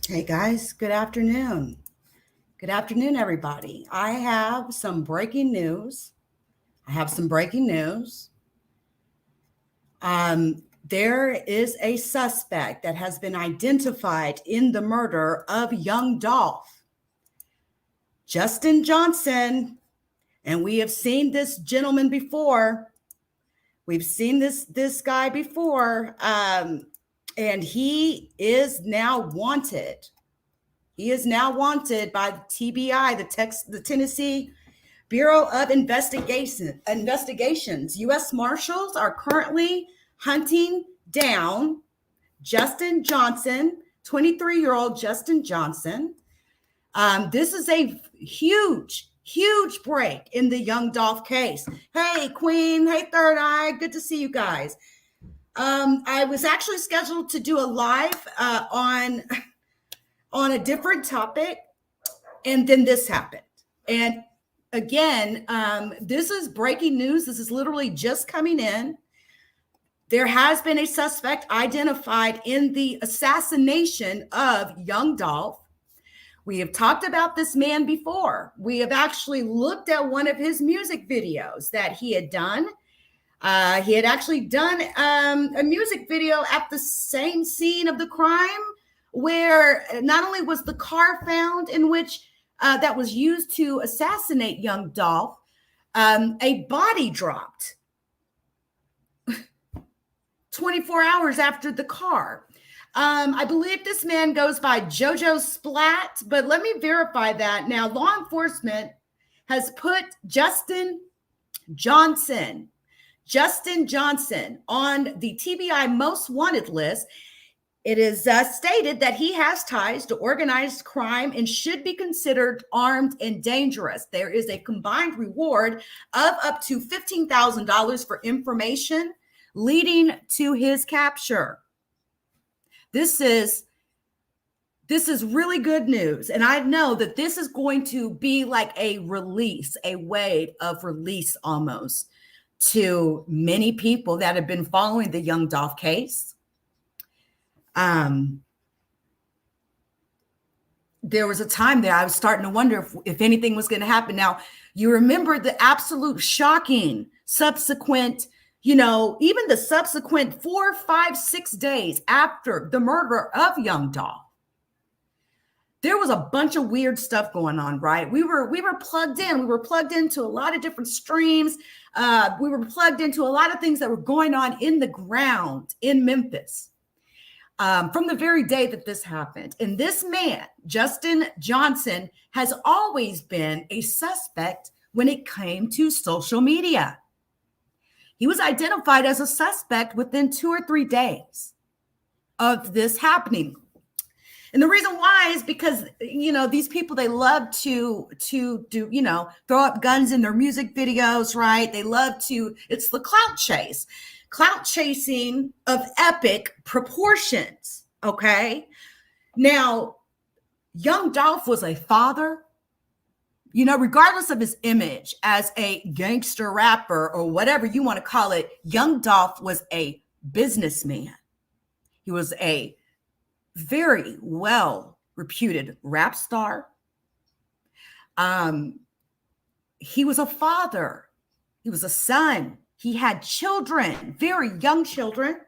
Hey guys, good afternoon. Good afternoon, everybody. I have some breaking news. I have some breaking news. There is a suspect that has been identified in the murder of young Dolph, Justin Johnson, and we have seen this gentleman before. We've seen this guy before, and he is now wanted. He is now wanted by the TBI, the Tennessee Bureau of Investigations. U.S. Marshals are currently hunting down Justin Johnson, 23-year-old Justin Johnson. This is a huge break in the Young Dolph case. Hey, Queen. Hey, Third Eye. Good to see you guys. I was actually scheduled to do a live on a different topic, and then this happened. And again, this is breaking news. This is literally just coming in. There has been a suspect identified in the assassination of young Dolph. We have talked about this man before. We have actually looked at one of his music videos that he had done. He had actually done a music video at the same scene of the crime, where not only was the car found in which that was used to assassinate young Dolph, a body dropped 24 hours after the car. I believe this man goes by JoJo Splat, but let me verify that. Now, law enforcement has put Justin Johnson on the TBI most wanted list. It is stated that he has ties to organized crime and should be considered armed and dangerous. There is a combined reward of up to $15,000 for information leading to his capture. This is really good news. And I know that this is going to be like a release, a wave of release almost to many people that have been following the young Dolph case. There was a time there I was starting to wonder if anything was going to happen. Now, you remember the absolute shocking subsequent, even the subsequent 4, 5, 6 days after the murder of young Dolph. There was a bunch of weird stuff going on, right? We were plugged in. We were plugged into a lot of different streams. We were plugged into a lot of things that were going on in the ground in Memphis. From the very day that this happened. And this man, Justin Johnson, has always been a suspect when it came to social media. He was identified as a suspect within 2 or 3 days of this happening. And the reason why is because, these people, they love to do, throw up guns in their music videos, right? They love to, it's the clout chasing of epic proportions, okay? Now, young Dolph was a father, regardless of his image as a gangster rapper or whatever you want to call it, young Dolph was a businessman. He was a very well-reputed rap star. He was a father. He was a son. He had children, very young children.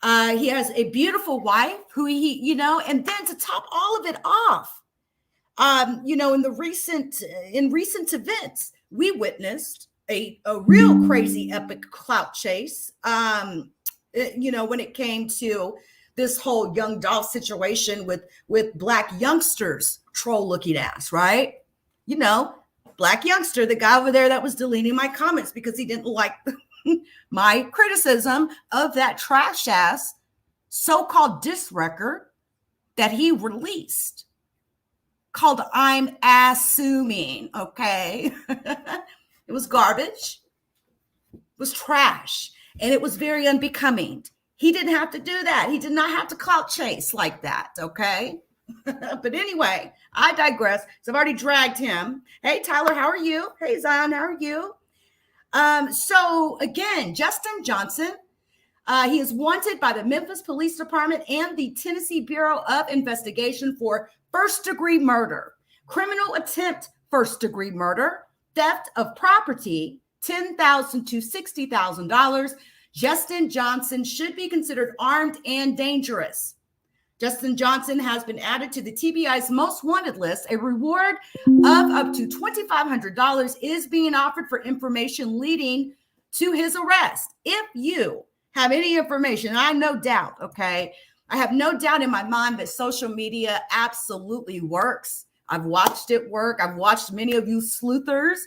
He has a beautiful wife who and then to top all of it off, in recent events, we witnessed a real crazy epic clout chase, when it came to this whole young Dolph situation with Black youngsters troll looking ass, right? Black youngster, the guy over there that was deleting my comments because he didn't like my criticism of that trash ass so-called diss record that he released called I'm Assuming, okay? It was garbage, it was trash, and it was very unbecoming. He didn't have to do that. He did not have to clout chase like that, okay? But anyway, I digress. So I've already dragged him. Hey, Tyler, how are you? Hey, Zion, how are you? So again, Justin Johnson, He is wanted by the Memphis Police Department and the Tennessee Bureau of Investigation for first-degree murder, criminal attempt first-degree murder, theft of property, $10,000 to $60,000. Justin Johnson should be considered armed and dangerous. Justin Johnson has been added to the TBI's most wanted list. A reward of up to $2,500 is being offered for information leading to his arrest. If you have any information, I have no doubt, okay? I have no doubt in my mind that social media absolutely works. I've watched it work. I've watched many of you sleuthers,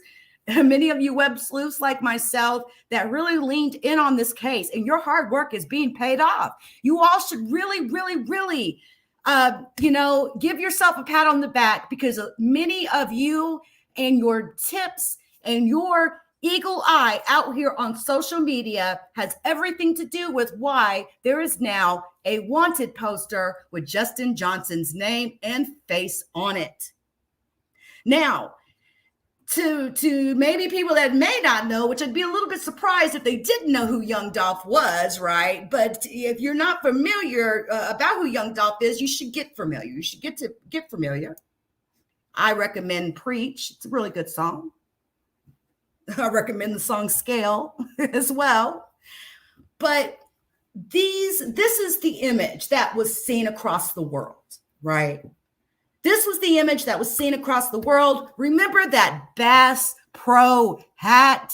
many of you web sleuths like myself that really leaned in on this case, and your hard work is being paid off. You all should really, give yourself a pat on the back, because many of you and your tips and your eagle eye out here on social media has everything to do with why there is now a wanted poster with Justin Johnson's name and face on it. Now, to maybe people that may not know, which I'd be a little bit surprised if they didn't know who Young Dolph was, right? But if you're not familiar about who Young Dolph is, you should get familiar. You should get familiar. I recommend Preach. It's a really good song. I recommend the song Scale as well. But this is the image that was seen across the world, right? This was the image that was seen across the world. Remember that Bass Pro hat?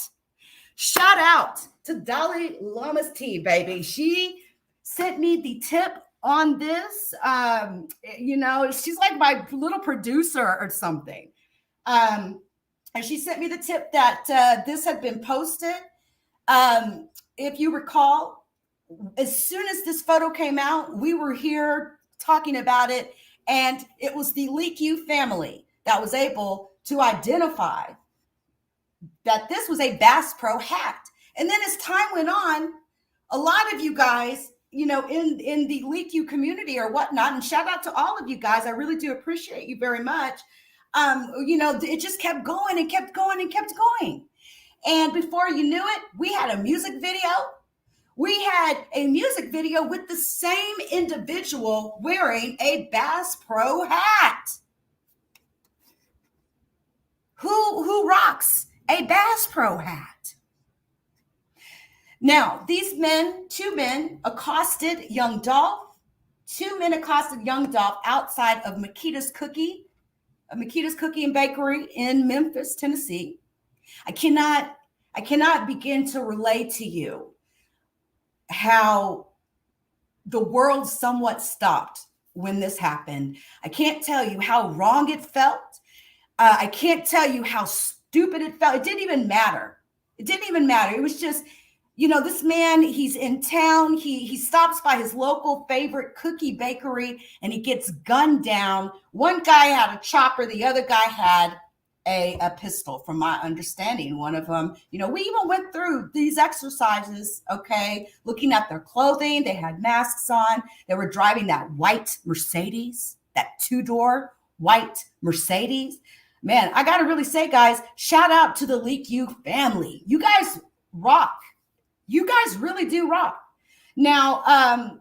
Shout out to Dalai Lama's Tea, baby. She sent me the tip on this. She's like my little producer or something. And she sent me the tip that this had been posted. If you recall, as soon as this photo came out, we were here talking about it. And it was the LeakU family that was able to identify that this was a Bass Pro hat. And then as time went on, a lot of you guys, in the LeakU community or whatnot, and shout out to all of you guys, I really do appreciate you very much. It just kept going and kept going and kept going. And before you knew it, we had a music video. We had a music video with the same individual wearing a Bass Pro hat. Who rocks a Bass Pro hat? Now, these two men accosted Young Dolph. Two men accosted Young Dolph outside of Makita's Cookie and Bakery in Memphis, Tennessee. I cannot begin to relate to you how the world somewhat stopped when this happened. I can't tell you how wrong it felt. I can't tell you how stupid it felt. It didn't even matter. It was just, this man, he's in town. He stops by his local favorite cookie bakery and he gets gunned down. One guy had a chopper. The other guy had a pistol, from my understanding. One of them, we even went through these exercises, okay, looking at their clothing. They had masks on. They were driving that white Mercedes, that two-door white Mercedes. Man, I got to really say, guys, shout out to the LeakU family. You guys rock. You guys really do rock. Now,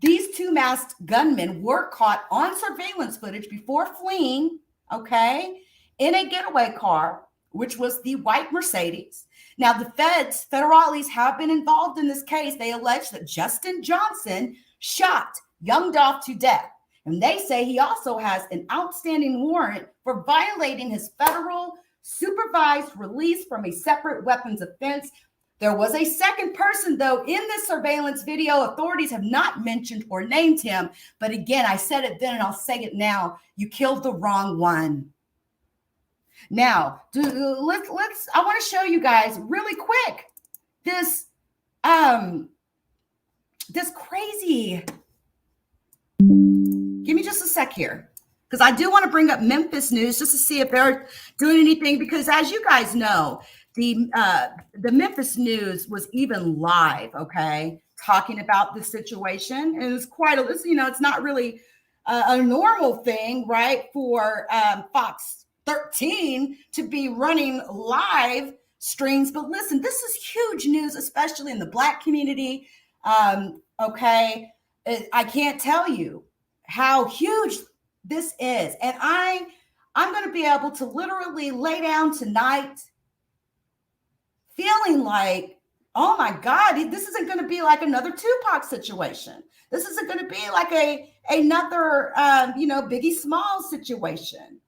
these two masked gunmen were caught on surveillance footage before fleeing, okay, in a getaway car, which was the white Mercedes. Now, the federales have been involved in this case. They allege that Justin Johnson shot Young Dolph to death. And they say he also has an outstanding warrant for violating his federal supervised release from a separate weapons offense. There was a second person, though, in this surveillance video. Authorities have not mentioned or named him. But again, I said it then and I'll say it now. You killed the wrong one. Now, I want to show you guys really quick this crazy. Give me just a sec here, because I do want to bring up Memphis news just to see if they're doing anything. Because as you guys know, the Memphis news was even live, okay, talking about the situation. And it's it's not really a normal thing, right, for Fox 13 to be running live streams. But listen, this is huge news, especially in the Black community. Okay. I can't tell you how huge this is. And I'm going to be able to literally lay down tonight feeling like, oh my God, this isn't going to be like another Tupac situation. This isn't going to be like another, Biggie Smalls situation.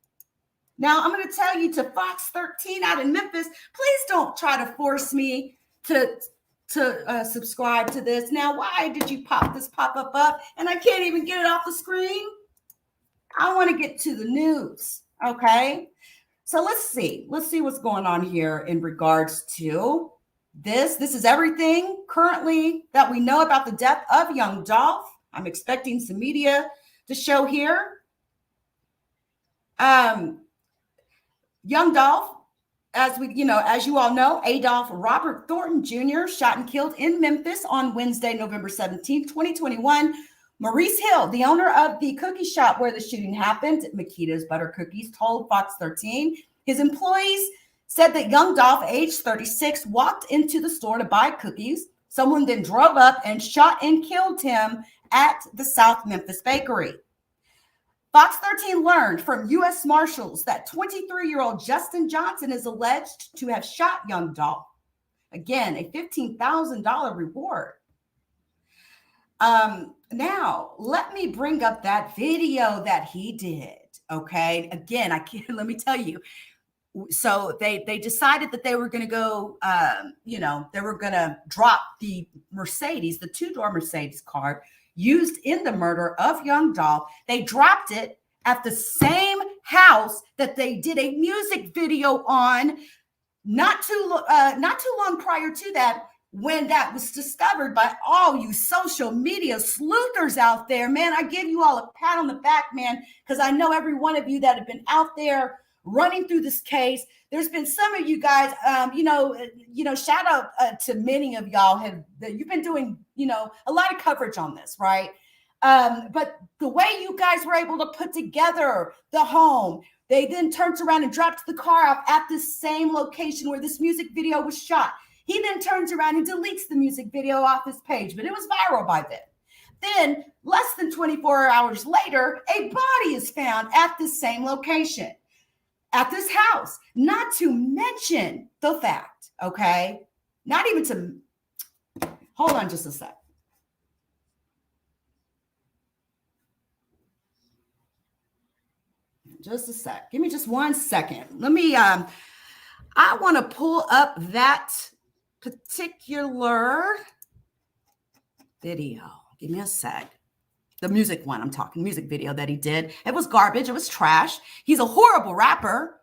Now, I'm going to tell you, to Fox 13 out in Memphis, please don't try to force me to subscribe to this. Now, why did you pop this pop-up up and I can't even get it off the screen? I want to get to the news, okay? So let's see what's going on here in regards to this. This is everything currently that we know about the death of young Dolph. I'm expecting some media to show here. Young Dolph, as you all know, Adolph Robert Thornton Jr. shot and killed in Memphis on Wednesday, November 17, 2021. Maurice Hill, the owner of the cookie shop where the shooting happened, Makita's Butter Cookies, told Fox 13 his employees said that young Dolph, age 36, walked into the store to buy cookies. Someone then drove up and shot and killed him at the South Memphis bakery. Fox 13 learned from U.S. Marshals that 23-year-old Justin Johnson is alleged to have shot young Dolph. Again, a $15,000 reward. Now, let me bring up that video that he did. Okay. Again, let me tell you. So they decided that they were going to go, they were going to drop the Mercedes, the two-door Mercedes car used in the murder of young Dolph. They dropped it at the same house that they did a music video on not too long prior to that, when that was discovered by all you social media sleuthers out there. Man, I give you all a pat on the back, man, because I know every one of you that have been out there running through this case. There's been some of you guys, shout out to many of y'all you've been doing, a lot of coverage on this, right? But the way you guys were able to put together the home, they then turned around and dropped the car off at the same location where this music video was shot. He then turns around and deletes the music video off his page, but it was viral by then. Then, less than 24 hours later, a body is found at the same location, at this house. Not to mention the fact, okay? Not even to, hold on just a sec. Just a sec. Give me just 1 second. Let me, I want to pull up that particular video. Give me a sec. The music one, I'm talking music video that he did. It was garbage. It was trash. He's a horrible rapper.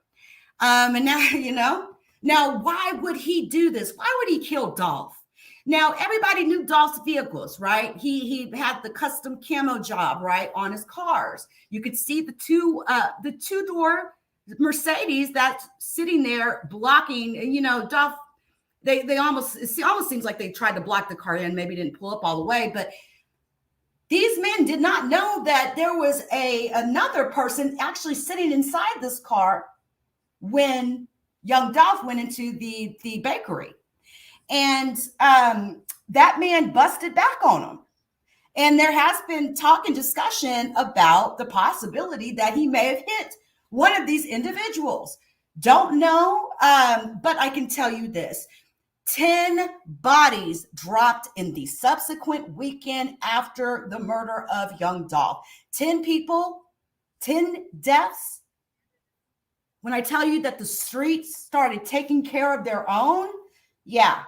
And now, now why would he do this? Why would he kill Dolph? Now, everybody knew Dolph's vehicles, right? He had the custom camo job, right, on his cars. You could see the two-door Mercedes that's sitting there blocking, Dolph. It almost seems like they tried to block the car in, maybe didn't pull up all the way, but these men did not know that there was another person actually sitting inside this car when young Dolph went into the bakery. And that man busted back on him. And there has been talk and discussion about the possibility that he may have hit one of these individuals. Don't know, but I can tell you this. 10 bodies dropped in the subsequent weekend after the murder of young Dolph. 10 people, 10 deaths. When I tell you that the streets started taking care of their own, yeah.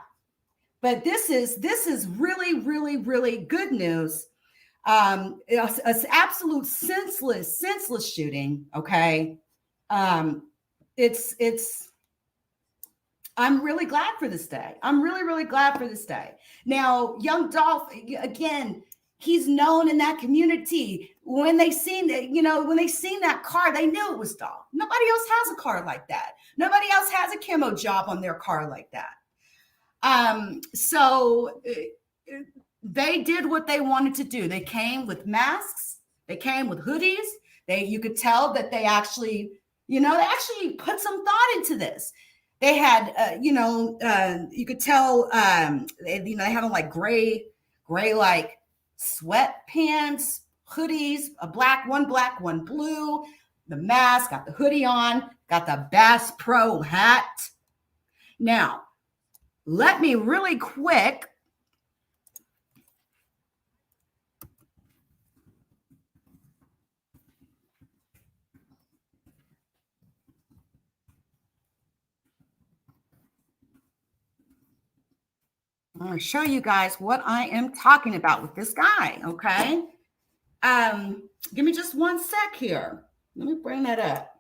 But this is really, really, really good news. It's absolute senseless shooting. Okay. I'm really glad for this day. I'm really, really glad for this day. Now, young Dolph, again, he's known in that community. When they seen that car, they knew it was Dolph. Nobody else has a car like that. Nobody else has a camo job on their car like that. So they did what they wanted to do. They came with masks. They came with hoodies. You could tell that they actually put some thought into this. They had, you could tell, they had on like gray, like sweatpants, hoodies, black, one blue, the mask, got the hoodie on, got the Bass Pro hat. Now, let me really quick. I'm going to show you guys what I am talking about with this guy, okay? Give me just one sec here. Let me bring that up.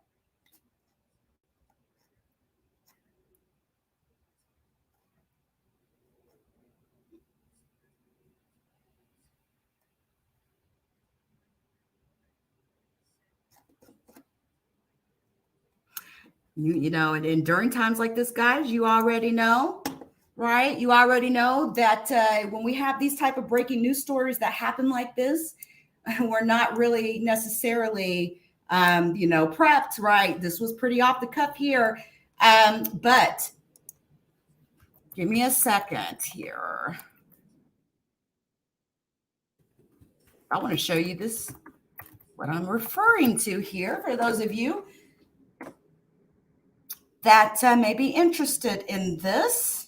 You know, and during times like this, guys, you already know, right? You already know that when we have these type of breaking news stories that happen like this, we're not really necessarily, prepped, right? This was pretty off the cuff here. But give me a second here. I want to show you this, what I'm referring to here for those of you that may be interested in this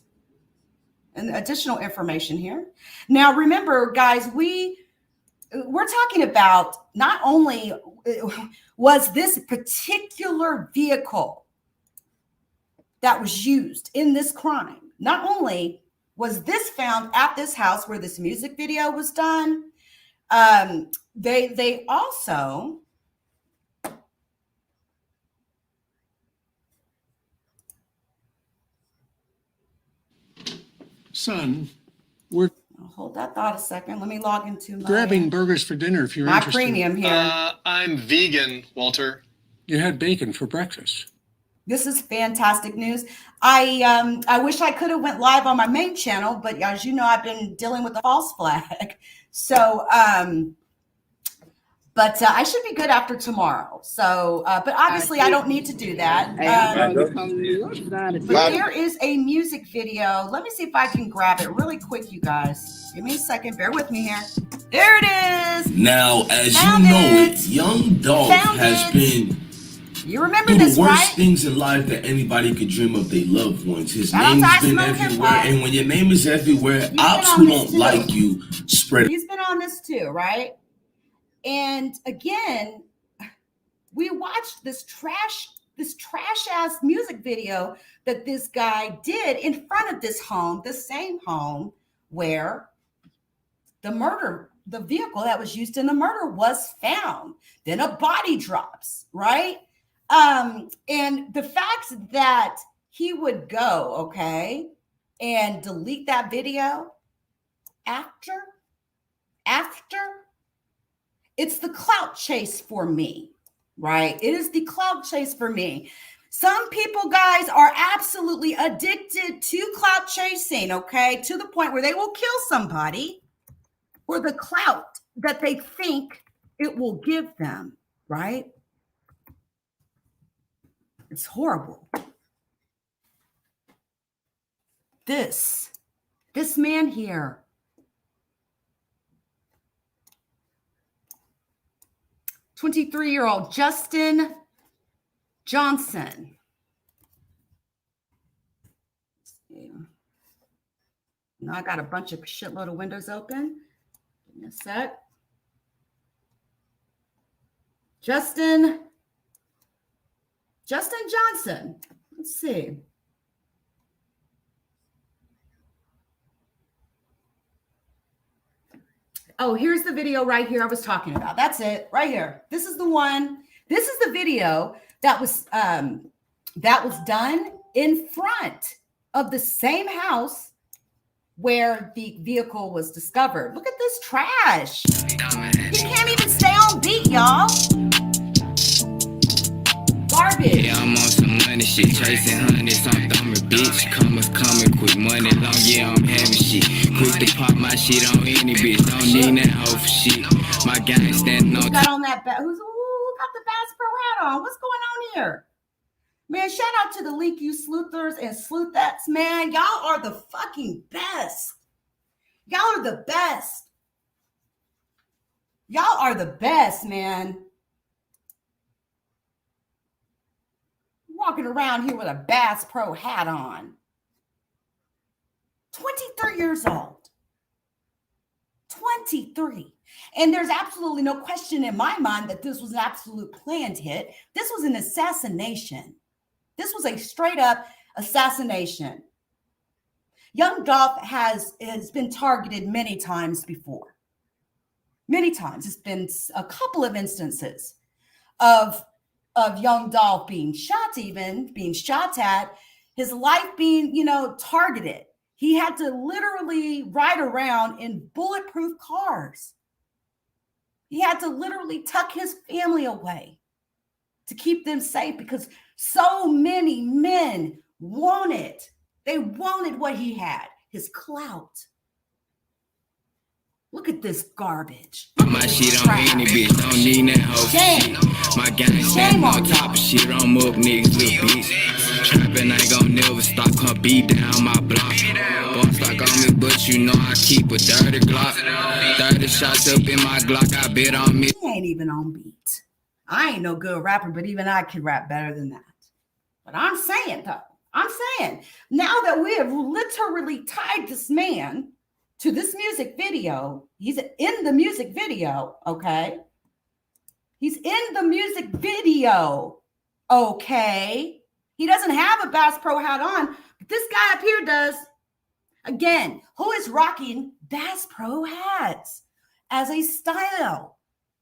and additional information here. Now, remember, guys, we're talking about not only was this particular vehicle that was used in this crime, not only was this found at this house where this music video was done, they also Son, we're hold that thought a second. Let me log into my grabbing burgers for dinner if you're my interested. premium here. I'm vegan, Walter. You had bacon for breakfast. This is fantastic news. I wish I could have went live on my main channel, but as you know, I've been dealing with the false flag. So, but I should be good after tomorrow. So, but obviously I don't need to do that. But there is a music video. Let me see if I can grab it really quick, you guys. Give me a second. Bear with me here. There it is. Now, as you know it, young DOLPH has been you remember through this, the worst right? things in life that anybody could dream of their loved ones. His name's been everywhere. And when your name is everywhere, ops who don't like you spread. He's been on this too, right? And again, we watched this trash ass music video that this guy did in front of this home, the same home where the vehicle that was used in the murder was found. Then a body drops, right? And the fact that he would go, okay, and delete that video after, it's the clout chase for me, right? It is the clout chase for me. Some people, guys, are absolutely addicted to clout chasing, okay, to the point where they will kill somebody for the clout that they think it will give them, right? It's horrible. This man here, 23-year-old Justin Johnson. Now I got a bunch of shitload of windows open. Give me a sec. Justin Johnson. Let's see. Oh, here's the video right here I was talking about. That's it, right here. This is the one. This is the video that was done in front of the same house where the vehicle was discovered. Look at this trash. He can't even stay on beat, y'all. Garbage. Yeah, I'm on some money shit, chasing hundreds on thumber, bitch. Commas coming, quick money long, yeah, I'm having shit. Quick to pop my shit on any bitch, don't need that hoe for shit. My gang standing on. Who got on that? Who got the Bass Pro hat on? What's going on here? Man, shout out to the Link You Sleuthers and Sleuthettes, man. Y'all are the fucking best. Y'all are the best. Y'all are the best, man. Walking around here with a Bass Pro hat on. 23 years old. 23. And there's absolutely no question in my mind that this was an absolute planned hit. This was an assassination. This was a straight up assassination. Young Dolph has been targeted many times before. Many times. It's been a couple of instances of young Dolph being shot at, his life being, targeted. He had to literally ride around in bulletproof cars. He had to literally tuck his family away to keep them safe because so many men wanted what he had, his clout. Look at this garbage. My shit on any bitch, don't need that hoe shit. My gang standing on top of shit, I'm up niggas, little bitch. Trappin' ain't gon' never stop, come beat down my block. Boss like on me, but you know I keep a 30 Glock. 30 shots up in my Glock, I bet on me. He ain't even on beat. I ain't no good rapper, but even I can rap better than that. But I'm saying, now that we have literally tied this man to this music video, he's in the music video, okay? He's in the music video, okay? He doesn't have a Bass Pro hat on, but this guy up here does. Again, who is rocking Bass Pro hats as a style?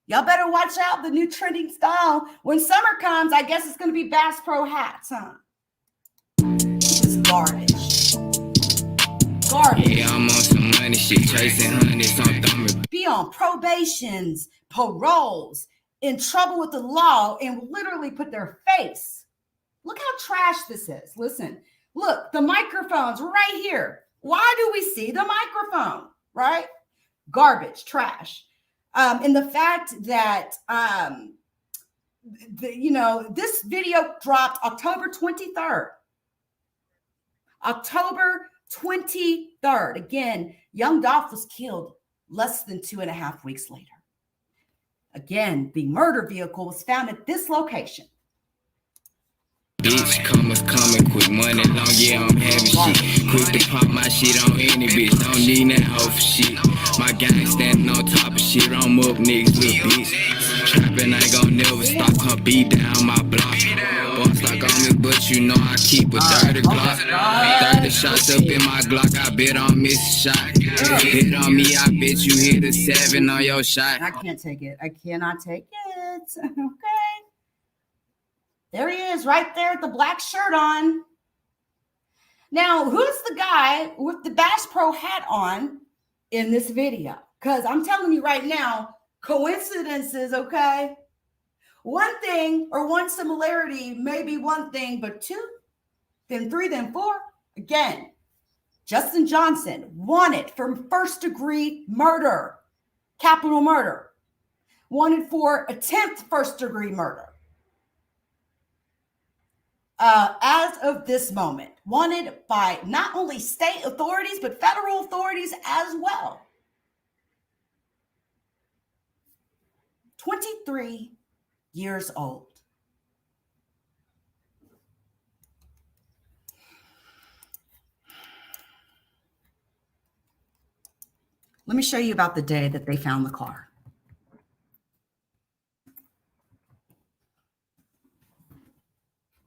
Y'all better watch out, the new trending style. When summer comes, I guess it's going to be Bass Pro hats, huh? This is garbage. Yeah, I'm on some money shit, chasing hundreds on thumbing. Be on probations, paroles, in trouble with the law, and literally put their face. Look how trash this is. Listen, look, the microphone's right here. Why do we see the microphone, right? Garbage, trash. And the fact that, this video dropped October 23rd. October 23rd. Again, young Dolph was killed less than 2.5 weeks later. Again, the murder vehicle was found at this location. Bitch, coming, quick money long, yeah, I'm having shit. Quick to pop my shit on any bitch, don't need that hoe for shit. My gang standing on top of shit, I'm up niggas, little bitch. Trappin' ain't gon' never stop, come beat down my block. Boss like on me, but you know I keep a 30 Glock. 30 shots up in my Glock, I bet I'll miss a shot. Hit on me, I bet you hit a 7 on your shot. I can't take it. I cannot take it. Okay. There he is, right there with the black shirt on. Now, who's the guy with the Bass Pro hat on in this video? Because I'm telling you right now, coincidences, okay? One thing or one similarity may be one thing, but two, then three, then four. Again, Justin Johnson wanted for first-degree murder, capital murder. Wanted for attempt first-degree murder. As of this moment, wanted by not only state authorities, but federal authorities as well. 23 years old. Let me show you about the day that they found the car.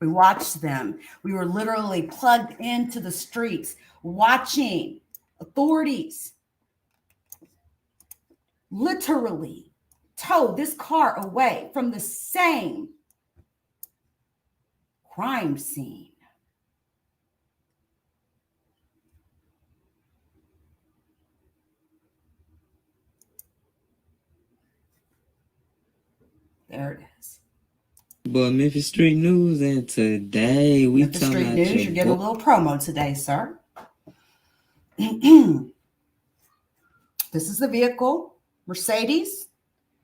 We watched them. We were literally plugged into the streets, watching authorities literally tow this car away from the same crime scene. There it is. But Memphis Street News, and today we Memphis talking Street about News, you're getting a little promo today, sir. This is the vehicle, Mercedes.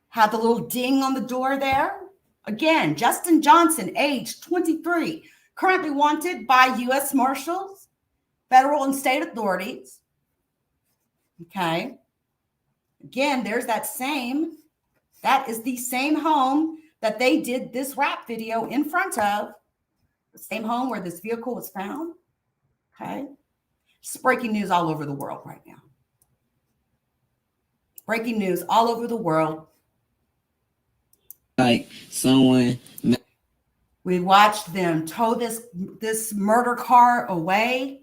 Had the little ding on the door there. Again, Justin Johnson, age 23, currently wanted by U.S. Marshals, federal and state authorities. Okay. Again, there's that is the same home that they did this rap video in front of, the same home where this vehicle was found. Okay. It's breaking news all over the world right now. Breaking news all over the world. Like someone. We watched them tow this murder car away.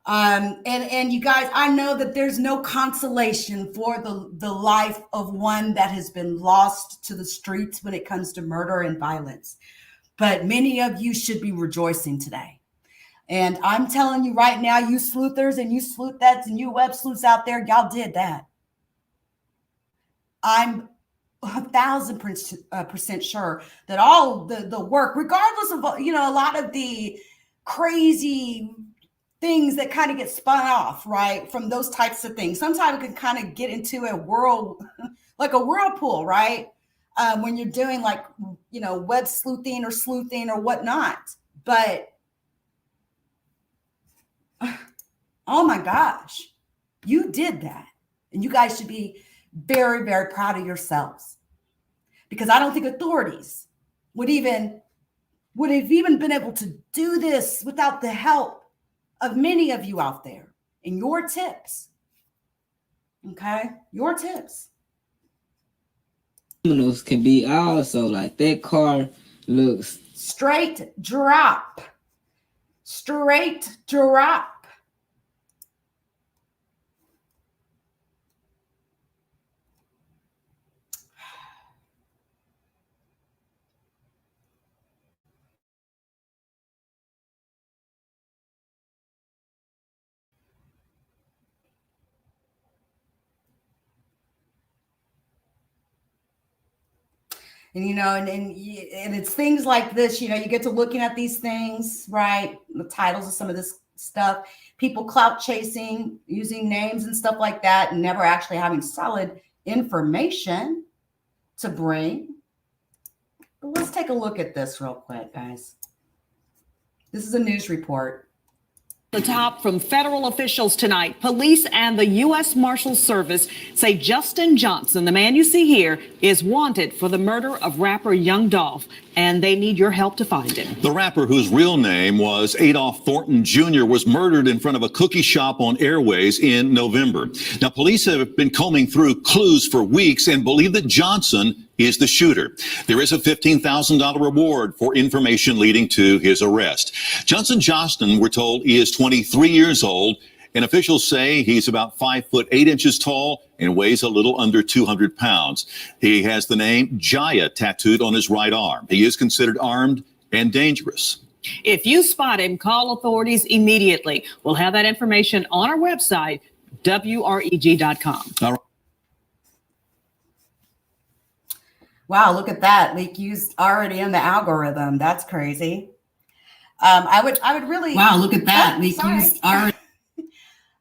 And you guys, I know that there's no consolation for the life of one that has been lost to the streets when it comes to murder and violence. But many of you should be rejoicing today. And I'm telling you right now, you sleuthers and you sleuthettes and you web sleuths out there, y'all did that. I'm 1,000% sure that all the work, regardless of, a lot of the crazy things that kind of get spun off, right, from those types of things. Sometimes it can kind of get into a world, like a whirlpool, right? When you're doing like, web sleuthing or whatnot. But oh my gosh, you did that. And you guys should be very, very proud of yourselves, because I don't think authorities would have even been able to do this without the help of many of you out there and your tips. Okay, your tips. Criminals can be also like that car looks Straight drop. And, and it's things like this, you get to looking at these things, right? The titles of some of this stuff, people clout chasing, using names and stuff like that, and never actually having solid information to bring. But let's take a look at this real quick, guys. This is a news report. The top from federal officials tonight. Police and the U.S. Marshals Service say Justin Johnson, the man you see here, is wanted for the murder of rapper Young Dolph, and they need your help to find him. The rapper, whose real name was Adolph Thornton Jr., was murdered in front of a cookie shop on Airways in November. Now, police have been combing through clues for weeks and believe that Johnson is the shooter. There is a $15,000 reward for information leading to his arrest. Johnston, we're told, is 23 years old, and officials say he's about 5'8" tall and weighs a little under 200 pounds. He has the name Jaya tattooed on his right arm. He is considered armed and dangerous. If you spot him, call authorities immediately. We'll have that information on our website, WREG.com. All right. Wow, look at that. Leak used already in the algorithm. That's crazy. I would really. Wow, look at that. Leak used already.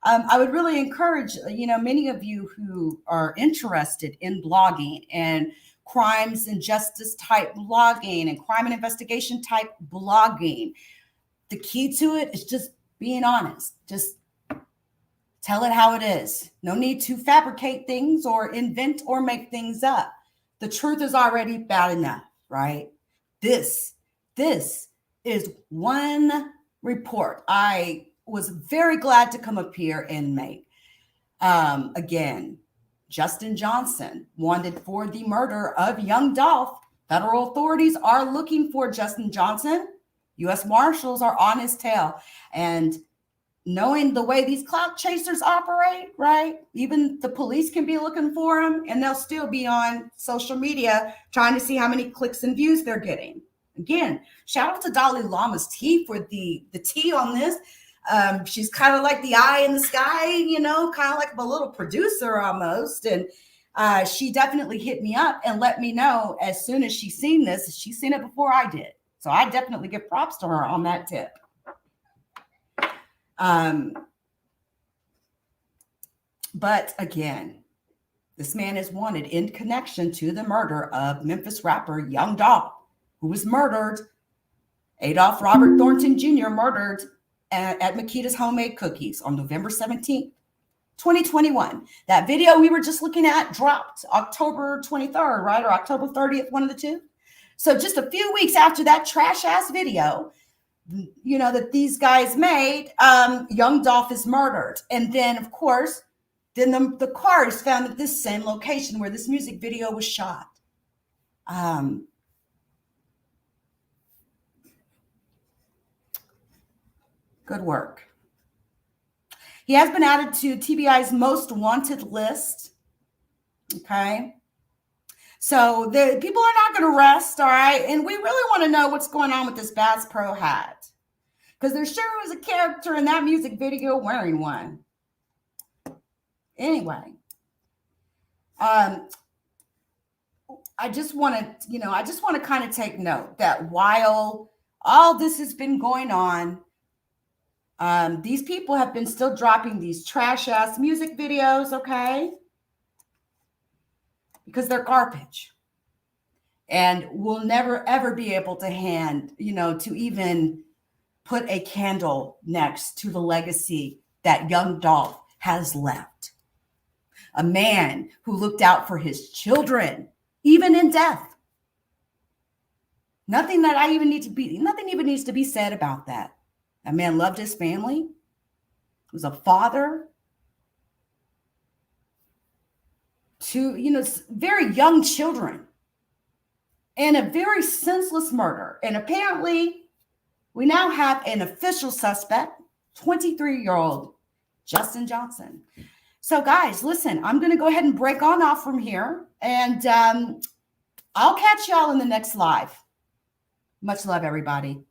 I would really encourage, many of you who are interested in blogging and crimes and justice type blogging and crime and investigation type blogging. The key to it is just being honest. Just tell it how it is. No need to fabricate things or invent or make things up. The truth is already bad enough, right? This is one report I was very glad to come up here and make. Again, Justin Johnson wanted for the murder of Young Dolph. Federal authorities are looking for Justin Johnson. U.S. Marshals are on his tail. And knowing the way these clout chasers operate, right? Even the police can be looking for them, and they'll still be on social media trying to see how many clicks and views they're getting. Again, shout out to Dalai Lama's tea for the tea on this. She's kind of like the eye in the sky, kind of like a little producer almost. And she definitely hit me up and let me know as soon as she's seen this. She's seen it before I did. So I definitely give props to her on that tip. But again, this man is wanted in connection to the murder of Memphis rapper Young Dolph, who was murdered Adolph Robert Thornton Jr. murdered at Makita's Homemade Cookies on November 17th, 2021. That video we were just looking at dropped October 23rd, right? Or October 30th, one of the two. So just a few weeks after that trash ass video, you know, that these guys made, young Dolph is murdered. And then, of course, then the car is found at this same location where this music video was shot. Good work. He has been added to TBI's most wanted list. Okay. So the people are not going to rest. All right. And we really want to know what's going on with this Bass Pro hat, because there sure was a character in that music video wearing one. Anyway, I just want to kind of take note that while all this has been going on, these people have been still dropping these trash ass music videos, okay? Because they're garbage. And we'll never, ever be able to to even put a candle next to the legacy that young Dolph has left. A man who looked out for his children, even in death. Nothing even needs to be said about that. That man loved his family, was a father to, very young children, and a very senseless murder. And apparently we now have an official suspect, 23-year-old Justin Johnson. So guys, listen, I'm going to go ahead and break on off from here, and I'll catch y'all in the next live. Much love, everybody.